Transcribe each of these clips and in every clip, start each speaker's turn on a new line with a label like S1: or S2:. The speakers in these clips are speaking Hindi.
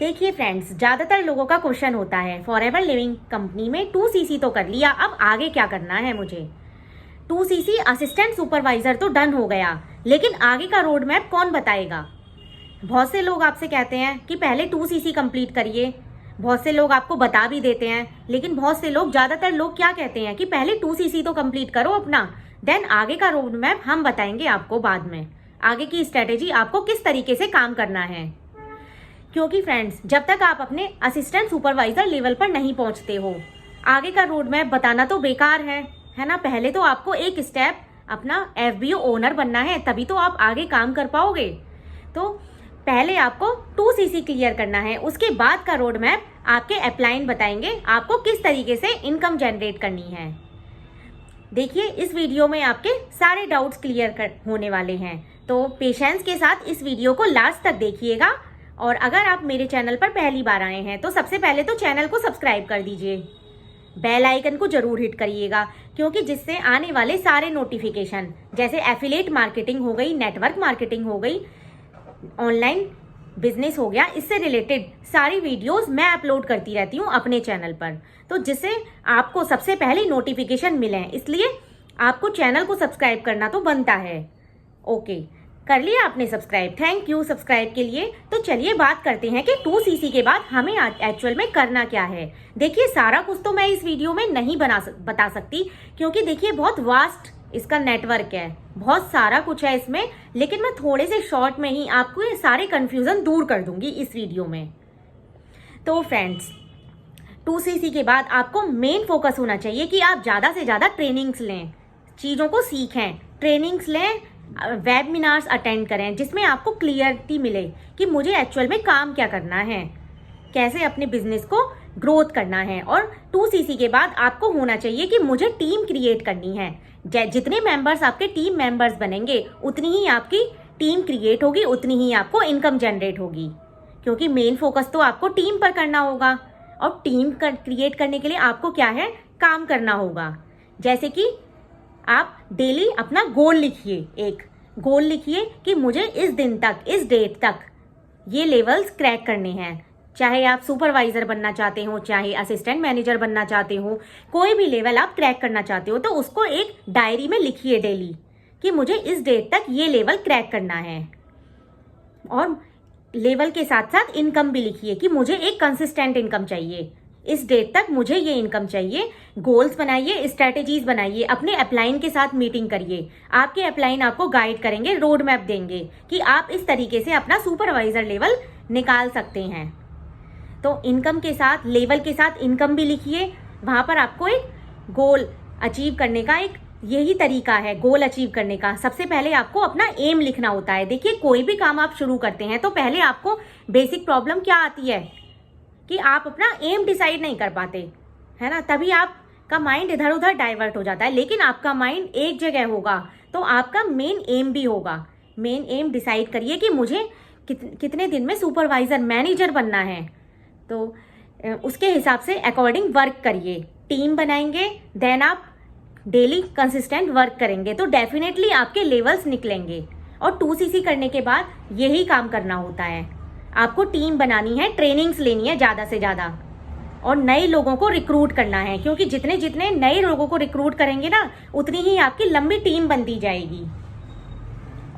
S1: देखिए फ्रेंड्स, ज़्यादातर लोगों का क्वेश्चन होता है फॉरएवर लिविंग कंपनी में 2CC तो कर लिया, अब आगे क्या करना है मुझे। 2CC असिस्टेंट सुपरवाइजर तो डन हो गया, लेकिन आगे का रोड मैप कौन बताएगा। बहुत से लोग आपसे कहते हैं कि पहले 2CC कंप्लीट करिए, बहुत से लोग आपको बता भी देते हैं, लेकिन बहुत से लोग, ज़्यादातर लोग क्या कहते हैं कि पहले 2CC तो कंप्लीट करो अपना, देन आगे का रोड मैप हम बताएंगे आपको बाद में, आगे की स्ट्रेटेजी आपको किस तरीके से काम करना है। क्योंकि फ्रेंड्स, जब तक आप अपने असिस्टेंट सुपरवाइजर लेवल पर नहीं पहुंचते हो, आगे का रोड मैप बताना तो बेकार है ना। पहले तो आपको एक स्टेप अपना FBO ओनर बनना है, तभी तो आप आगे काम कर पाओगे। तो पहले आपको 2CC क्लियर करना है, उसके बाद का रोड मैप आपके अपलाइन बताएंगे आपको किस तरीके से इनकम जनरेट करनी है। देखिए, इस वीडियो में आपके सारे डाउट्स क्लियर होने वाले हैं, तो पेशेंस के साथ इस वीडियो को लास्ट तक देखिएगा। और अगर आप मेरे चैनल पर पहली बार आए हैं तो सबसे पहले तो चैनल को सब्सक्राइब कर दीजिए, बेल आइकन को जरूर हिट करिएगा, क्योंकि जिससे आने वाले सारे नोटिफिकेशन, जैसे एफिलिएट मार्केटिंग हो गई, नेटवर्क मार्केटिंग हो गई, ऑनलाइन बिजनेस हो गया, इससे रिलेटेड सारी वीडियोस मैं अपलोड करती रहती हूँ अपने चैनल पर, तो जिससे आपको सबसे पहले नोटिफिकेशन मिले, इसलिए आपको चैनल को सब्सक्राइब करना तो बनता है। ओके, कर लिया आपने सब्सक्राइब, थैंक यू सब्सक्राइब के लिए। तो चलिए बात करते हैं कि 2CC के बाद हमें एक्चुअल में करना क्या है। देखिए, सारा कुछ तो मैं इस वीडियो में नहीं बता सकती, क्योंकि देखिए बहुत वास्ट इसका नेटवर्क है, बहुत सारा कुछ है इसमें, लेकिन मैं थोड़े से शॉर्ट में ही आपको ये सारे कंफ्यूजन दूर कर दूंगी इस वीडियो में। तो फ्रेंड्स, 2CC के बाद आपको मेन फोकस होना चाहिए कि आप ज़्यादा से ज़्यादा ट्रेनिंग्स लें, चीज़ों को सीखें, ट्रेनिंग्स लें, वेबिनार्स अटेंड करें, जिसमें आपको क्लियरिटी मिले कि मुझे एक्चुअल में काम क्या करना है, कैसे अपने बिजनेस को ग्रोथ करना है। और 2CC के बाद आपको होना चाहिए कि मुझे टीम क्रिएट करनी है। जितने मेंबर्स आपके टीम मेंबर्स बनेंगे, उतनी ही आपकी टीम क्रिएट होगी, उतनी ही आपको इनकम जनरेट होगी, क्योंकि मेन फोकस तो आपको टीम पर करना होगा। और टीम क्रिएट करने के लिए आपको क्या है, काम करना होगा। जैसे कि आप डेली अपना गोल लिखिए, एक गोल लिखिए कि मुझे इस दिन तक, इस डेट तक ये लेवल्स क्रैक करने हैं। चाहे आप सुपरवाइजर बनना चाहते हो, चाहे असिस्टेंट मैनेजर बनना चाहते हो, कोई भी लेवल आप क्रैक करना चाहते हो, तो उसको एक डायरी में लिखिए डेली कि मुझे इस डेट तक ये लेवल क्रैक करना है। और लेवल के साथ साथ इनकम भी लिखिए कि मुझे एक कंसिस्टेंट इनकम चाहिए, इस डेट तक मुझे ये इनकम चाहिए। गोल्स बनाइए, स्ट्रेटेजीज बनाइए, अपने अपलाइन के साथ मीटिंग करिए, आपके अपलाइन आपको गाइड करेंगे, रोड मैप देंगे कि आप इस तरीके से अपना सुपरवाइजर लेवल निकाल सकते हैं। तो इनकम के साथ, लेवल के साथ इनकम भी लिखिए, वहाँ पर आपको एक गोल अचीव करने का एक यही तरीका है। गोल अचीव करने का सबसे पहले आपको अपना एम लिखना होता है। देखिए, कोई भी काम आप शुरू करते हैं तो पहले आपको बेसिक प्रॉब्लम क्या आती है कि आप अपना एम डिसाइड नहीं कर पाते, है ना, तभी आपका माइंड इधर उधर डाइवर्ट हो जाता है। लेकिन आपका माइंड एक जगह होगा तो आपका मेन एम भी होगा। मेन एम डिसाइड करिए कि मुझे कितने दिन में सुपरवाइजर मैनेजर बनना है, तो उसके हिसाब से अकॉर्डिंग वर्क करिए, टीम बनाएंगे, देन आप डेली कंसिस्टेंट वर्क करेंगे तो डेफिनेटली आपके लेवल्स निकलेंगे। और 2CC करने के बाद यही काम करना होता है, आपको टीम बनानी है, ट्रेनिंग्स लेनी है ज़्यादा से ज़्यादा, और नए लोगों को रिक्रूट करना है, क्योंकि जितने जितने नए लोगों को रिक्रूट करेंगे ना, उतनी ही आपकी लंबी टीम बनती जाएगी।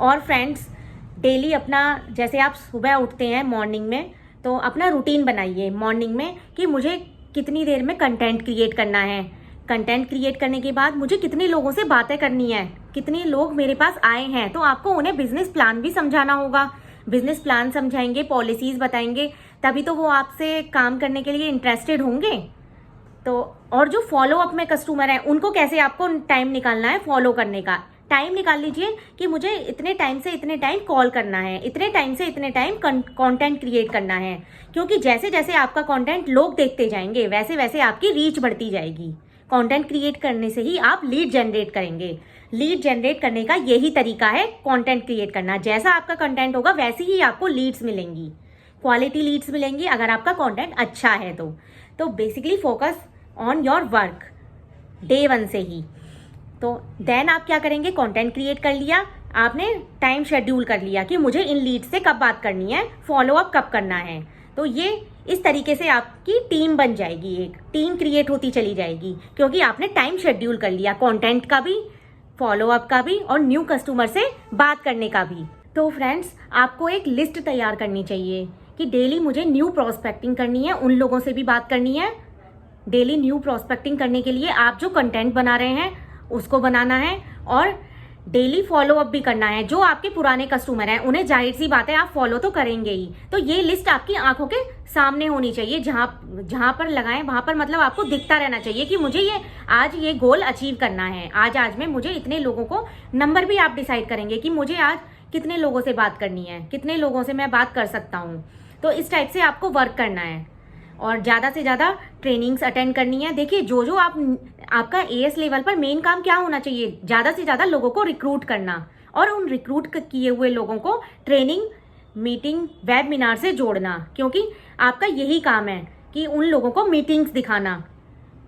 S1: और फ्रेंड्स, डेली अपना, जैसे आप सुबह उठते हैं मॉर्निंग में, तो अपना रूटीन बनाइए मॉर्निंग में कि मुझे कितनी देर में कंटेंट क्रिएट करना है, कंटेंट क्रिएट करने के बाद मुझे कितने लोगों से बातें करनी है, कितने लोग मेरे पास आए हैं, तो आपको उन्हें बिजनेस प्लान भी समझाना होगा। बिजनेस प्लान समझाएंगे, पॉलिसीज बताएंगे, तभी तो वो आपसे काम करने के लिए इंटरेस्टेड होंगे। तो और जो फॉलो अप में कस्टमर हैं, उनको कैसे आपको टाइम निकालना है फॉलो करने का, टाइम निकाल लीजिए कि मुझे इतने टाइम से इतने टाइम कॉल करना है, इतने टाइम से इतने टाइम कंटेंट क्रिएट करना है, क्योंकि जैसे जैसे आपका कंटेंट लोग देखते जाएंगे, वैसे वैसे आपकी रीच बढ़ती जाएगी। कंटेंट क्रिएट करने से ही आप लीड जनरेट करेंगे। लीड जनरेट करने का यही तरीका है, कंटेंट क्रिएट करना। जैसा आपका कंटेंट होगा वैसे ही आपको लीड्स मिलेंगी, क्वालिटी लीड्स मिलेंगी, अगर आपका कंटेंट अच्छा है तो basically focus on your work day 1 से ही। तो देन आप क्या करेंगे, कंटेंट क्रिएट कर लिया, आपने टाइम शेड्यूल कर लिया कि मुझे इन लीड से कब बात करनी है, फॉलो अप कब करना है। तो ये इस तरीके से आपकी टीम बन जाएगी, एक टीम क्रिएट होती चली जाएगी, क्योंकि आपने टाइम शेड्यूल कर लिया, कंटेंट का भी, फॉलोअप का भी और न्यू कस्टमर से बात करने का भी। तो फ्रेंड्स, आपको एक लिस्ट तैयार करनी चाहिए कि डेली मुझे न्यू प्रोस्पेक्टिंग करनी है, उन लोगों से भी बात करनी है। डेली न्यू प्रोस्पेक्टिंग करने के लिए आप जो कंटेंट बना रहे हैं उसको बनाना है और डेली फॉलो अप भी करना है। जो आपके पुराने कस्टमर हैं उन्हें जाहिर सी बात है आप फॉलो तो करेंगे ही, तो ये लिस्ट आपकी आंखों के सामने होनी चाहिए। जहां पर लगाएं वहां पर मतलब आपको दिखता रहना चाहिए कि मुझे आज ये गोल अचीव करना है। आज में मुझे इतने लोगों को, नंबर भी आप डिसाइड करेंगे कि मुझे आज कितने लोगों से बात करनी है, कितने लोगों से मैं बात कर सकता हूँ। तो इस टाइप से आपको वर्क करना है और ज़्यादा से ज़्यादा ट्रेनिंग्स अटेंड करनी है। देखिए, जो आपका एएस लेवल पर मेन काम क्या होना चाहिए, ज़्यादा से ज़्यादा लोगों को रिक्रूट करना और उन रिक्रूट किए हुए लोगों को ट्रेनिंग, मीटिंग, वेबिनार से जोड़ना, क्योंकि आपका यही काम है कि उन लोगों को मीटिंग्स दिखाना।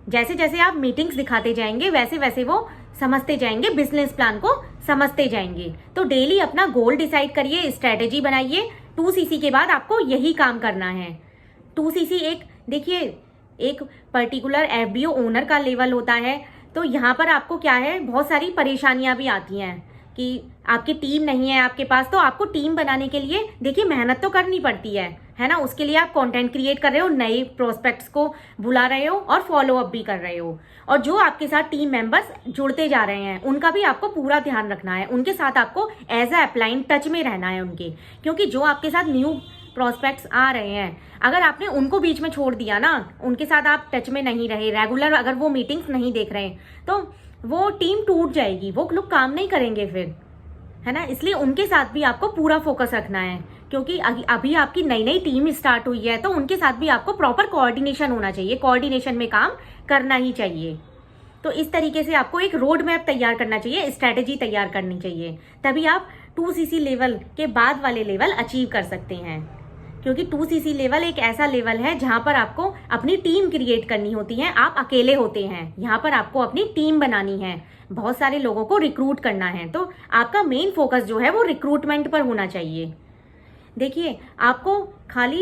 S1: जैसे जैसे आप मीटिंग्स दिखाते जाएंगे वैसे वैसे वो समझते जाएंगे, बिजनेस प्लान को समझते जाएंगे। तो डेली अपना गोल डिसाइड करिए, स्ट्रेटेजी बनाइए। 2cc के बाद आपको यही काम करना है। 2cc देखिए एक पर्टिकुलर एफबीओ ओनर का लेवल होता है। तो यहाँ पर आपको क्या है, बहुत सारी परेशानियां भी आती हैं कि आपकी टीम नहीं है आपके पास। तो आपको टीम बनाने के लिए देखिए मेहनत तो करनी पड़ती है ना। उसके लिए आप कंटेंट क्रिएट कर रहे हो, नए प्रोस्पेक्ट्स को बुला रहे हो और फॉलो अप भी कर रहे हो। और जो आपके साथ टीम मेंबर्स जुड़ते जा रहे हैं उनका भी आपको पूरा ध्यान रखना है। उनके साथ आपको एज अ अपलाइन टच में रहना है उनके, क्योंकि जो आपके साथ न्यू प्रोस्पेक्ट्स आ रहे हैं, अगर आपने उनको बीच में छोड़ दिया ना, उनके साथ आप टच में नहीं रहे, रेगुलर अगर वो मीटिंग्स नहीं देख रहे, तो वो टीम टूट जाएगी, वो लोग काम नहीं करेंगे फिर, है ना। इसलिए उनके साथ भी आपको पूरा फोकस रखना है, क्योंकि अभी आपकी नई नई टीम स्टार्ट हुई है। तो उनके साथ भी आपको प्रॉपर कोऑर्डिनेशन होना चाहिए, कोऑर्डिनेशन में काम करना ही चाहिए। तो इस तरीके से आपको एक रोड मैप तैयार करना चाहिए, स्ट्रैटेजी तैयार करनी चाहिए, तभी आप 2cc लेवल के बाद वाले लेवल अचीव कर सकते हैं। क्योंकि 2cc लेवल एक ऐसा लेवल है जहां पर आपको अपनी टीम क्रिएट करनी होती है। आप अकेले होते हैं, यहाँ पर आपको अपनी टीम बनानी है, बहुत सारे लोगों को रिक्रूट करना है। तो आपका मेन फोकस जो है वो रिक्रूटमेंट पर होना चाहिए। देखिए, आपको खाली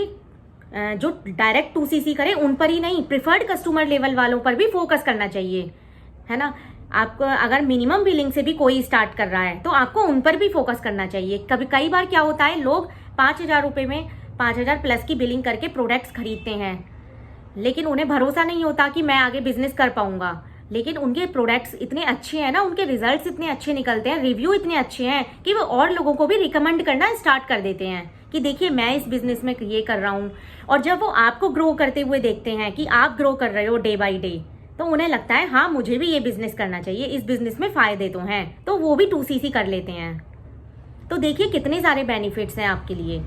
S1: जो डायरेक्ट 2cc करे उन पर ही नहीं, प्रिफर्ड कस्टमर लेवल वालों पर भी फोकस करना चाहिए, है ना। आपको अगर मिनिमम बिलिंग से भी कोई स्टार्ट कर रहा है तो आपको उन पर भी फोकस करना चाहिए। कई बार क्या होता है, लोग 5,000 रुपये में 5,000 प्लस की बिलिंग करके प्रोडक्ट्स खरीदते हैं, लेकिन उन्हें भरोसा नहीं होता कि मैं आगे बिजनेस कर पाऊंगा। लेकिन उनके प्रोडक्ट्स इतने अच्छे हैं ना, उनके रिजल्ट्स इतने अच्छे निकलते हैं, रिव्यू इतने अच्छे हैं कि वो और लोगों को भी रिकमेंड करना स्टार्ट कर देते हैं कि देखिए मैं इस बिजनेस में ये कर रहा हूँ। और जब वो आपको ग्रो करते हुए देखते हैं कि आप ग्रो कर रहे हो डे बाई डे, तो उन्हें लगता है हाँ मुझे भी ये बिजनेस करना चाहिए, इस बिजनेस में फायदे तो हैं, तो वो भी 2cc कर लेते हैं। तो देखिए कितने सारे बेनिफिट्स हैं आपके लिए।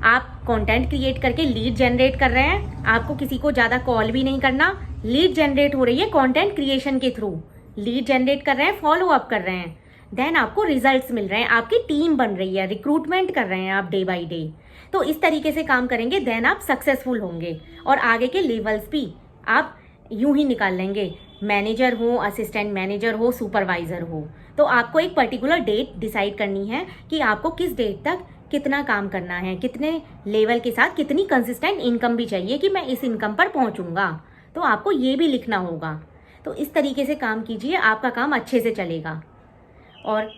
S1: आप कंटेंट क्रिएट करके लीड जनरेट कर रहे हैं, आपको किसी को ज़्यादा कॉल भी नहीं करना, लीड जनरेट हो रही है कंटेंट क्रिएशन के थ्रू, लीड जनरेट कर रहे हैं, फॉलो अप कर रहे हैं, देन आपको रिजल्ट्स मिल रहे हैं, आपकी टीम बन रही है, रिक्रूटमेंट कर रहे हैं आप डे बाई डे। तो इस तरीके से काम करेंगे, देन आप सक्सेसफुल होंगे और आगे के लेवल्स भी आप यूं ही निकाल लेंगे, मैनेजर हो, असिस्टेंट मैनेजर हो, सुपरवाइजर हो। तो आपको एक पर्टिकुलर डेट डिसाइड करनी है कि आपको किस डेट तक कितना काम करना है, कितने लेवल के साथ कितनी कंसिस्टेंट इनकम भी चाहिए कि मैं इस इनकम पर पहुंचूंगा। तो आपको ये भी लिखना होगा। तो इस तरीके से काम कीजिए, आपका काम अच्छे से चलेगा। और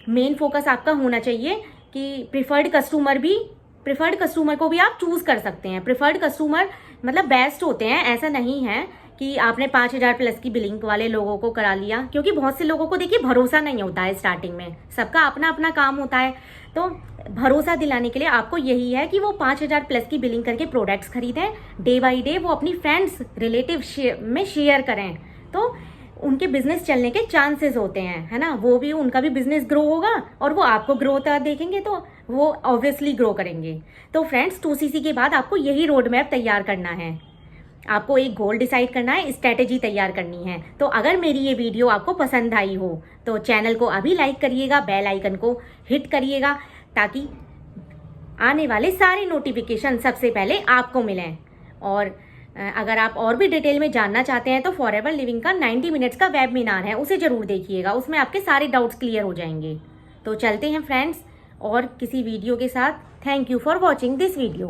S1: मेन फोकस आपका होना चाहिए कि प्रिफर्ड कस्टमर को भी आप चूज कर सकते हैं। प्रिफर्ड कस्टमर मतलब बेस्ट होते हैं, ऐसा नहीं है कि आपने 5,000 प्लस की बिलिंग वाले लोगों को करा लिया, क्योंकि बहुत से लोगों को देखिए भरोसा नहीं होता है स्टार्टिंग में, सबका अपना अपना काम होता है। तो भरोसा दिलाने के लिए आपको यही है कि वो 5,000 प्लस की बिलिंग करके प्रोडक्ट्स खरीदें, डे बाई डे वो अपनी फ्रेंड्स रिलेटिव में शेयर करें, तो उनके बिजनेस चलने के चांसेस होते हैं, है ना। वो भी, उनका भी बिजनेस ग्रो होगा और वो आपको ग्रो होता देखेंगे तो वो ऑब्वियसली ग्रो करेंगे। तो फ्रेंड्स, 2cc के बाद आपको यही रोड मैप तैयार करना है, आपको एक गोल डिसाइड करना है, स्ट्रेटेजी तैयार करनी है। तो अगर मेरी ये वीडियो आपको पसंद आई हो तो चैनल को अभी लाइक करिएगा, बेल आइकन को हिट करिएगा, ताकि आने वाले सारे नोटिफिकेशन सबसे पहले आपको मिलें। और अगर आप और भी डिटेल में जानना चाहते हैं तो फॉरएवर लिविंग का 90 मिनट्स का वेबिनार है, उसे जरूर देखिएगा, उसमें आपके सारे डाउट्स क्लियर हो जाएंगे। तो चलते हैं फ्रेंड्स और किसी वीडियो के साथ। Thank you for watching this video.